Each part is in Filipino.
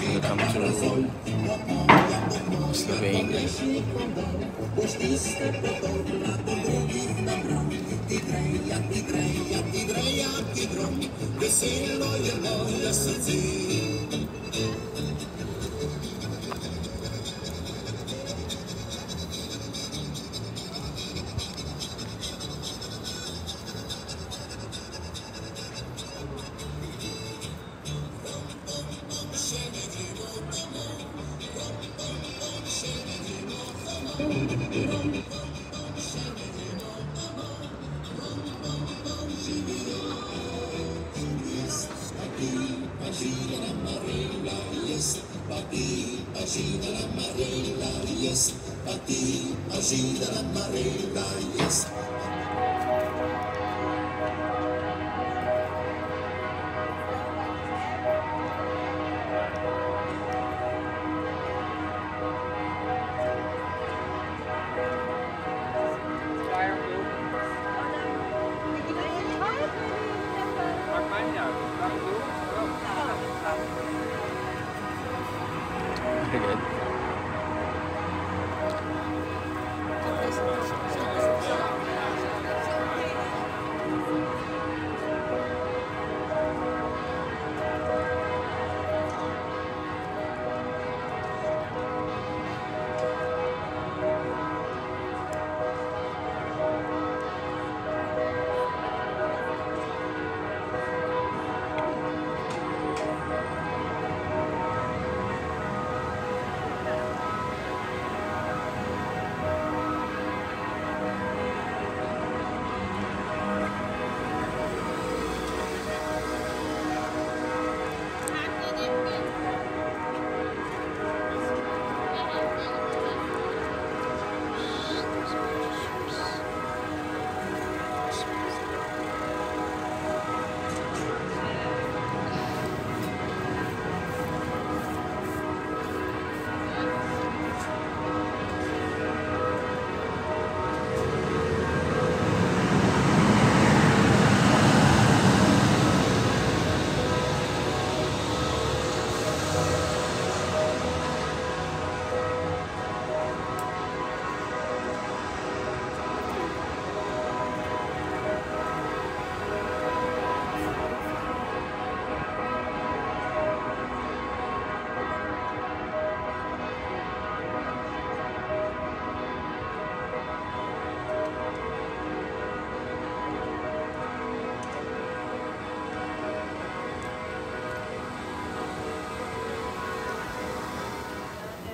Welcome to Slovenia. Good.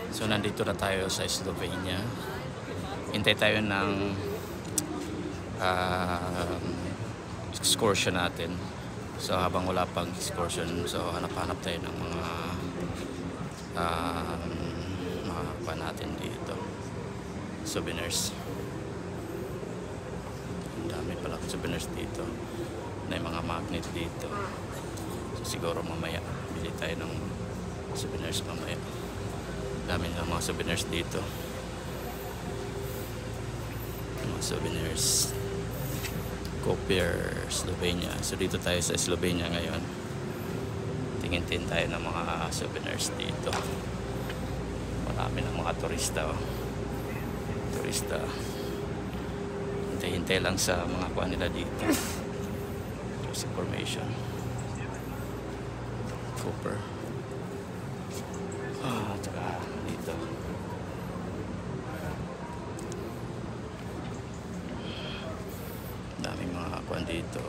So nandito na tayo sa Slovenia. Hintay tayo ng excursion natin. So habang wala pang excursion, so hanap-hanap tayo ng mga pa natin dito. Souvenirs. Ang dami pala souvenirs dito. May mga magnet dito. So siguro mamaya bili tayo ng souvenirs mamaya. Dami ng mga souvenirs dito. Mga souvenirs. Koper, Slovenia. So dito tayo sa Slovenia ngayon. Tingin-tingin tayo ng mga souvenirs dito. Marami ng mga turista. Oh. Turista. Hintay-hintay lang sa mga kuha nila dito. Just information. Koper. Tsaka dito daming mga kuwan dito.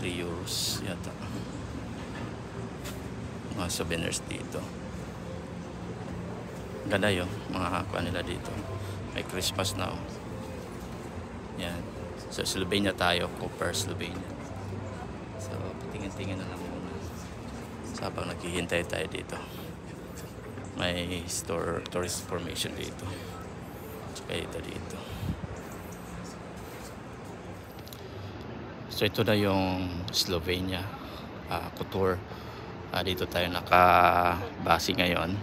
3 euros yata mga souvenirs dito. Ganda yung mga kuwan nila dito. May Christmas na. Yan, so Slovenia tayo. Koper, Slovenia. So tingin-tingin na lang muna sa habang naghihintay tayo dito. May tourist information dito. Tsaka ito dito. So ito na yung Slovenia couture. Dito tayo nakabase ngayon.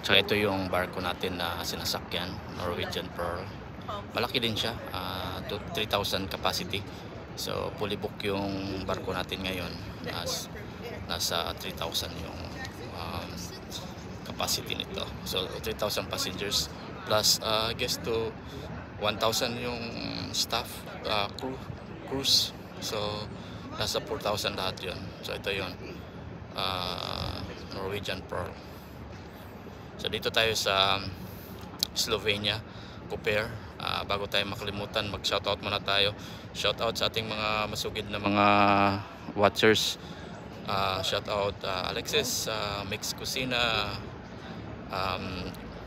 Tsaka ito yung barko natin na sinasakyan, Norwegian Pearl. Malaki din siya, 3,000 capacity. So fully book yung barko natin ngayon. nasa 3,000 yung capacity nito. So 3,000 passengers plus I guess to 1,000 yung staff, cruise. So nasa 4,000 lahat yun. So ito yun, Norwegian Pearl. So dito tayo sa Slovenia, Koper. Bago tayo makalimutan, mag shoutout muna tayo. Shoutout sa ating mga masugid na mga watchers. Shoutout Alexis, Mix Kusina,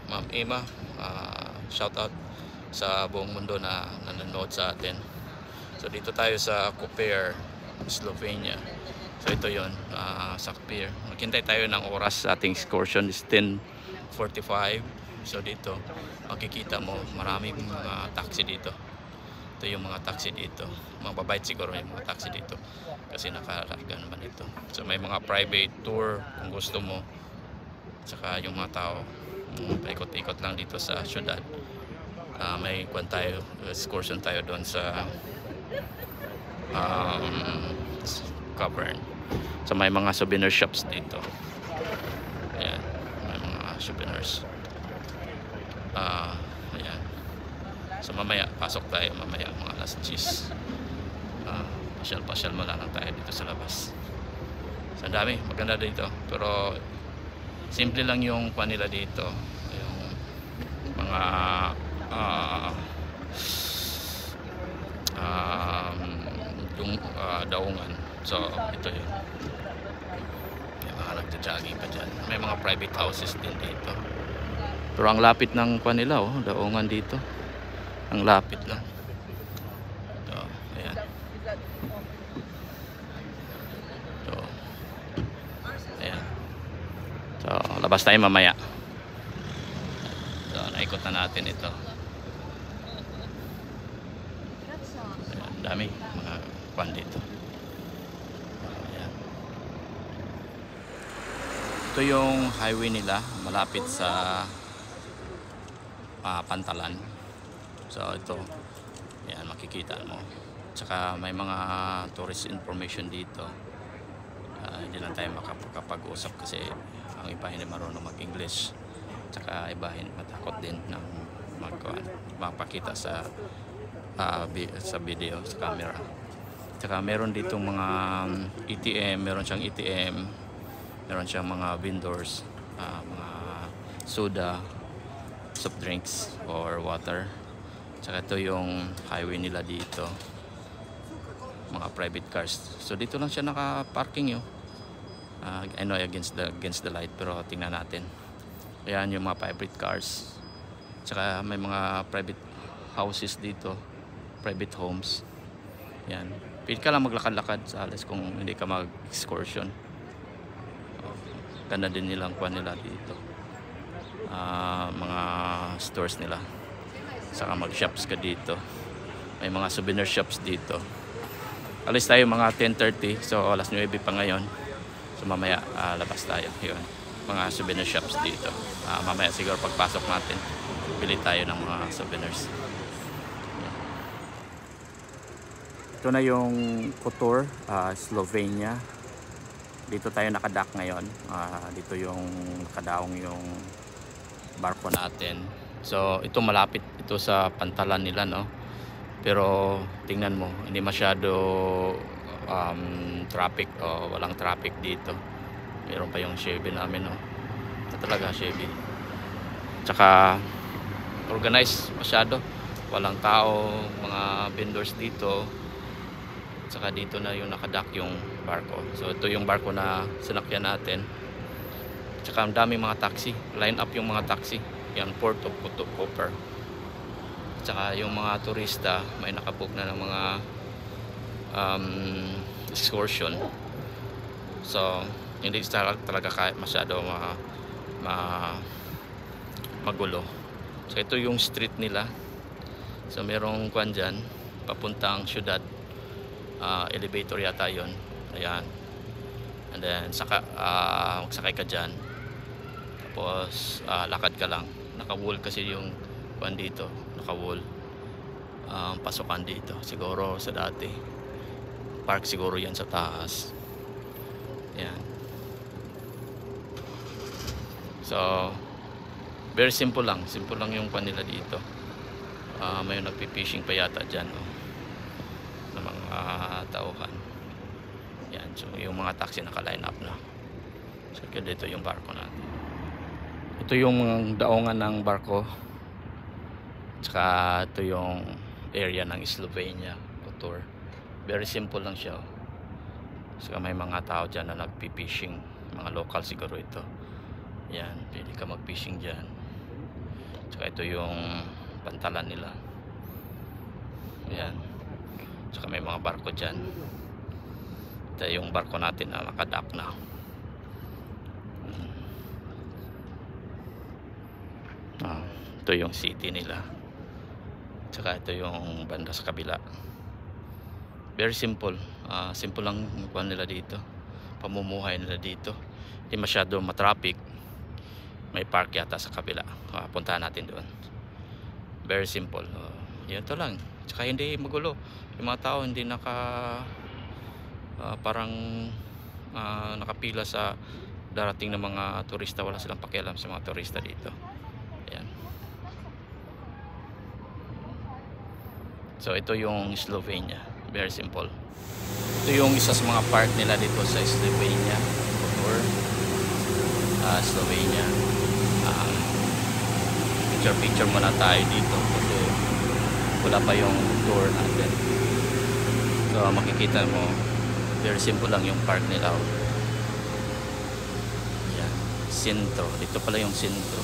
Ma'am Emma. Shoutout sa buong mundo na nanonood sa atin. So dito tayo sa Koper, Slovenia. So ito yon, sa Koper. Maghintay tayo ng oras sa ating excursion is 10:45. So dito makikita mo maraming mga taxi dito. Ito yung mga taxi dito. Mababait siguro yung mga taxi dito kasi nakararga naman ito. So may mga private tour kung gusto mo. Tsaka yung mga tao paikot-ikot lang dito sa syudad. May excursion tayo doon sa Cavern. So may mga souvenir shops dito. Ayan, may mga souvenirs. Ayan. So mamaya, pasok tayo mamaya mga alas 10. Pasyal-pasyal muna lang tayo dito sa labas. So ang dami, maganda dito. Pero simple lang yung kanila dito. Yung mga daungan. So ito yun. May mga nagja-jogging pa dyan. May mga private houses din dito. Pero ang lapit ng kanila, daungan dito. Ang lapit lang. So, ayan. So, ayan. So, labas tayo mamaya. So, naikot na natin ito. Ayan, dami mga kwan dito. Ayan. Ito yung highway nila, malapit sa Pantalan. So ito, yan makikita mo. Tsaka may mga tourist information dito. Hindi lang tayo makapag-usap kasi ang iba hindi marunong mag-English. Tsaka iba matakot din ng magpakita sa video, sa camera. Tsaka meron ditong mga ATM, meron siyang ATM, meron siyang mga vendors, mga soda, soft drinks or water. Tsaka ito yung highway nila dito, mga private cars. So dito lang siya naka-parking yun. I know against the light, pero tingnan natin. Ayan yung mga private cars. Tsaka may mga private houses dito, private homes. Yan. Pwede ka lang maglakad-lakad sa alas kung hindi ka mag-excursion. Ganda din nilang kuha nila dito. Mga stores nila. Saka mag-shops ka dito. May mga souvenir shops dito. Alis tayo mga 10:30. So alas 9 pa ngayon. So mamaya labas tayo. Yun. Mga souvenir shops dito. Mamaya siguro pagpasok natin, bili tayo ng mga souvenirs. Ito na yung Kotor, Slovenia. Dito tayo nakadock ngayon. Dito yung nakadaong yung barko natin. So ito malapit ito sa Pantalan nila, no? Pero tingnan mo, hindi masyado traffic, walang traffic dito. Meron pa yung Chevy namin, no? Ito talaga Chevy. Tsaka organized masyado. Walang tao, mga vendors dito. Tsaka dito na yung nakadock yung barko. So ito yung barko na sinakyan natin. Tsaka ang daming mga taxi. Line up yung mga taxi. Yan, Port of Koper. Tsaka yung mga turista, may nakabook na ng mga excursion. So hindi talaga masyado magulo. So ito yung street nila. So merong kwan dyan, papuntang syudad. Elevator yata yon. Ayan. And then magsakay ka dyan. Tapos lakad ka lang. Naka-wall kasi yung kwan dito. Naka-wall. Pasukan dito. Siguro sa dati. Park siguro yan sa taas. Yan. So, very simple lang. Simple lang yung kanila dito. May nagpi-fishing pa yata dyan, oh, ng mga tauhan. Yan. So, yung mga taxi naka-line up na. So, dito yung barko natin. Ito yung daungan ng barko. Tsaka ito yung area ng Slovenia Kotor. Very simple lang siya. So, may mga tao dyan na nagpi-fishing. Mga local siguro ito. Yan, pwede ka mag-fishing dyan. Tsaka ito yung pantalan nila. Yan. Tsaka may mga barko dyan. Ito yung barko natin na nakadock na. Ito yung city nila. Tsaka ito yung banda sa kabila. Very simple. Simple lang yung nila dito. Pamumuhay nila dito. Hindi masyado matraffic. May park yata sa kabila. Puntahan natin doon. Very simple. Yan to lang. Tsaka hindi magulo. Yung mga tao hindi parang nakapila sa darating na mga turista. Wala silang pakialam sa mga turista dito. Yan. So ito yung Slovenia. Very simple. Ito yung isa sa mga park nila dito sa Slovenia. Slovenia. Picture muna tayo dito kasi wala pa yung tour natin. So makikita mo, very simple lang yung park nila. Yan, sentro. Dito pala yung sentro.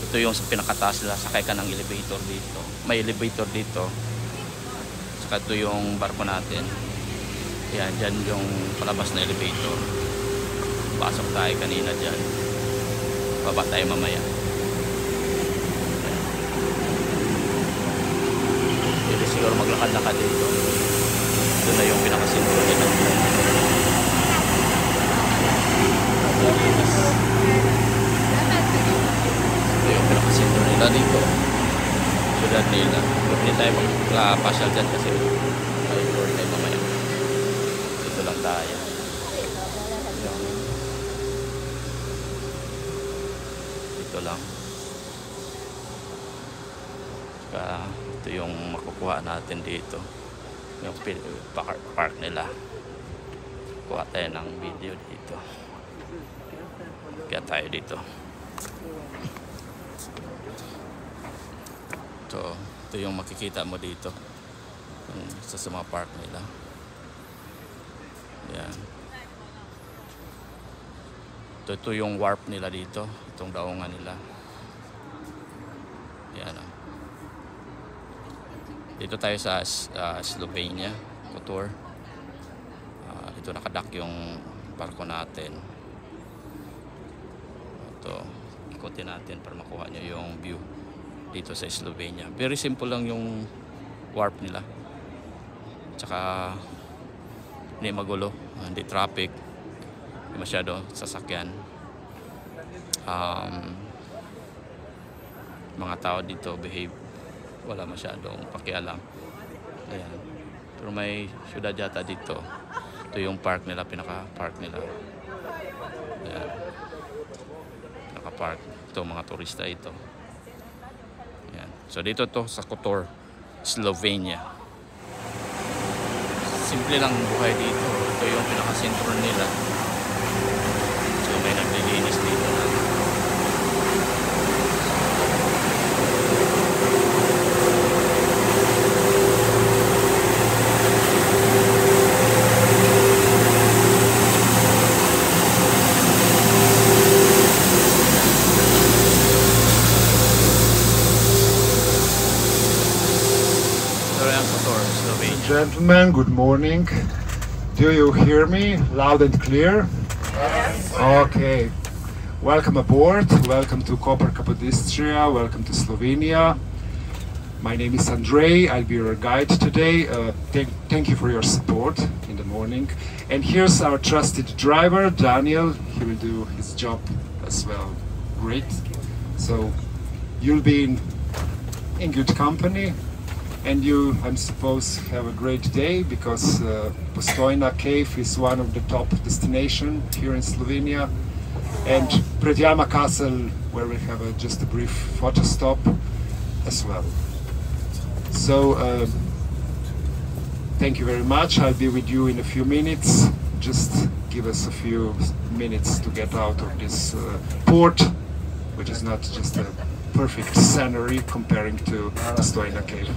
Ito yung sa pinakataas nila, sakay ka ng elevator dito. May elevator dito. Saka ito yung barko natin. Yan, dyan yung palabas na elevator. Pasok tayo kanina dyan. Baba tayo mamaya. Pwede siguro maglakad-lakad dito. Ito na yung pinakasintro nila. Ito yung pinakasintro nila dito. Sudad nila. Pwede tayo magpasyal dyan kasi may tour tayo mamaya. Dito lang tayo. Dito lang. Saka ito yung makukuha natin dito. Yung park nila. Kuha tayo ng video dito. Kaya tayo dito. Ito yung makikita mo dito. Sa mga park nila. Yan. Ito yung warp nila dito. Itong daungan nila. Yan. Dito tayo sa Slovenia Kotor. Dito nakadock yung barko natin. Ito, ikutin natin para makuha nyo yung view dito sa Slovenia. Very simple lang yung warp nila. Tsaka hindi magulo, hindi traffic, hindi masyado sasakyan. Mga tao dito behave, wala masyadong pakialam. Ayan. Pero may syudad yata dito. Ito yung park nila, pinaka-park nila. Ayan. Pinaka-park. Ito mga turista ito. Ayan. So dito to sa Kotor, Slovenia. Simple lang buhay dito. Ito yung pinaka-sentro nila. So may naglilinis dito na. Gentlemen, good morning. Do you hear me loud and clear? Yes. Okay. Welcome aboard. Welcome to Koper Capodistria. Welcome to Slovenia. My name is Andrei. I'll be your guide today. Thank you for your support in the morning. And here's our trusted driver, Daniel. He will do his job as well. Great. So you'll be in good company. and you, I'm suppose, have a great day, because Postojna Cave is one of the top destinations here in Slovenia, and Predjama Castle, where we have just a brief photo stop as well. So thank you very much. I'll be with you in a few minutes. Just give us a few minutes to get out of this port, which is not just a perfect scenery comparing to Postojna Cave.